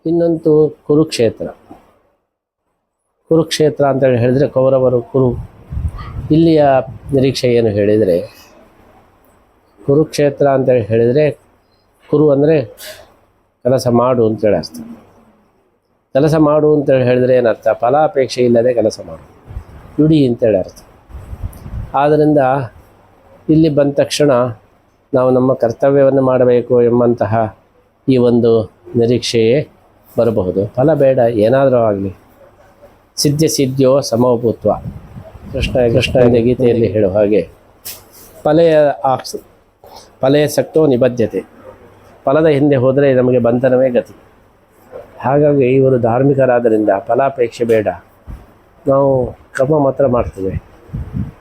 ಇನ್ನೊಂದು ಕುರುಕ್ಷೇತ್ರ. ಕುರುಕ್ಷೇತ್ರ ಅಂತೇಳಿ ಹೇಳಿದರೆ ಕೌರವರು ಕುರು. ಇಲ್ಲಿಯ ನಿರೀಕ್ಷೆ ಏನು ಹೇಳಿದರೆ, ಕುರುಕ್ಷೇತ್ರ ಅಂತೇಳಿ ಹೇಳಿದರೆ ಕುರು ಅಂದರೆ ಕೆಲಸ ಮಾಡು ಅಂತೇಳಿ ಅರ್ಥ. ಕೆಲಸ ಮಾಡು ಅಂತೇಳಿ ಹೇಳಿದರೆ ಏನರ್ಥ? ಫಲಾಪೇಕ್ಷೆ ಇಲ್ಲದೆ ಕೆಲಸ ಮಾಡು, ದುಡಿ ಅಂತೇಳಿ ಅರ್ಥ. ಆದ್ದರಿಂದ ಇಲ್ಲಿ ಬಂದ ತಕ್ಷಣ ನಾವು ನಮ್ಮ ಕರ್ತವ್ಯವನ್ನು ಮಾಡಬೇಕು ಎಂಬಂತಹ ಈ ಒಂದು ನಿರೀಕ್ಷೆಯೇ ಬರಬಹುದು. ಫಲ ಬೇಡ, ಏನಾದರೂ ಆಗಲಿ. ಸಿದ್ಧ್യോ ಸಮಭೂತ್ವ. ಕೃಷ್ಣ ಗೀತೆಯಲ್ಲಿ ಹೇಳುವ ಹಾಗೆ ಫಲೆಯ ಸಕ್ತೋ ನಿಬದ್ಧತೆ. ಫಲದ ಹಿಂದೆ ಹೋದರೆ ನಮಗೆ ಬಂಧನವೇ ಗತಿ. ಹಾಗಾಗಿ ಇವರು ಧಾರ್ಮಿಕರಾದ್ದರಿಂದ ಫಲಾಪೇಕ್ಷೆ ಬೇಡ, ನಾವು ಕರ್ಮ ಮಾತ್ರ ಮಾಡ್ತೇವೆ,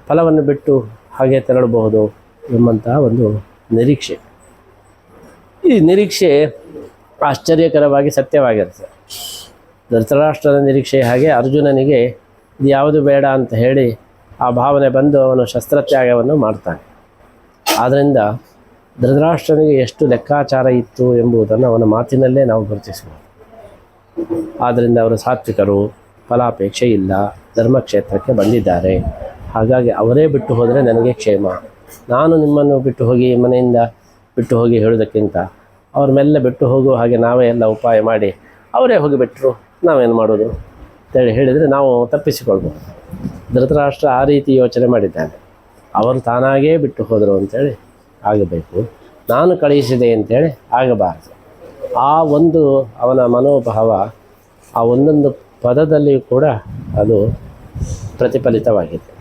ಫಲವನ್ನು ಬಿಟ್ಟು ಹಾಗೆ ತೆರಳಬಹುದು ಎಂಬಂತಹ ಒಂದು ನಿರೀಕ್ಷೆ. ಈ ನಿರೀಕ್ಷೆ ಆಶ್ಚರ್ಯಕರವಾಗಿ ಸತ್ಯವಾಗಿರುತ್ತೆ. ಧೃತರಾಷ್ಟ್ರದ ನಿರೀಕ್ಷೆ ಹಾಗೆ ಅರ್ಜುನನಿಗೆ ಇದು ಯಾವುದು ಬೇಡ ಅಂತ ಹೇಳಿ ಆ ಭಾವನೆ ಬಂದು ಅವನು ಶಸ್ತ್ರತ್ಯಾಗವನ್ನು ಮಾಡ್ತಾನೆ. ಆದ್ದರಿಂದ ಧೃತರಾಷ್ಟ್ರನಿಗೆ ಎಷ್ಟು ಲೆಕ್ಕಾಚಾರ ಇತ್ತು ಎಂಬುದನ್ನು ಅವನ ಮಾತಿನಲ್ಲೇ ನಾವು ಗುರುತಿಸಬಹುದು. ಆದ್ದರಿಂದ ಅವರು ಸಾತ್ವಿಕರು, ಫಲಾಪೇಕ್ಷೆ ಇಲ್ಲ, ಧರ್ಮಕ್ಷೇತ್ರಕ್ಕೆ ಬಂದಿದ್ದಾರೆ. ಹಾಗಾಗಿ ಅವರೇ ಬಿಟ್ಟು ಹೋದರೆ ನನಗೆ ಕ್ಷೇಮ. ನಾನು ನಿಮ್ಮನ್ನು ಬಿಟ್ಟು ಹೋಗಿ ಮನೆಯಿಂದ ಬಿಟ್ಟು ಹೋಗಿ ಹೇಳೋದಕ್ಕಿಂತ ಅವ್ರ ಮೇಲೆ ಬಿಟ್ಟು ಹೋಗುವ ಹಾಗೆ ನಾವೇ ಎಲ್ಲ ಉಪಾಯ ಮಾಡಿ ಅವರೇ ಹೋಗಿಬಿಟ್ರು ನಾವೇನು ಮಾಡೋದು ಅಂತೇಳಿ ಹೇಳಿದರೆ ನಾವು ತಪ್ಪಿಸಿಕೊಳ್ಬೋದು. ಧೃತರಾಷ್ಟ್ರ ಆ ರೀತಿ ಯೋಚನೆ ಮಾಡಿದ್ದಾನೆ. ಅವರು ತಾನಾಗೇ ಬಿಟ್ಟು ಹೋದರು ಅಂಥೇಳಿ ಆಗಬೇಕು, ನಾನು ಕಳುಹಿಸಿದೆ ಅಂಥೇಳಿ ಆಗಬಾರದು. ಆ ಒಂದು ಅವನ ಮನೋಭಾವ ಆ ಒಂದೊಂದು ಪದದಲ್ಲಿಯೂ ಕೂಡ ಅದು ಪ್ರತಿಫಲಿತವಾಗಿದೆ.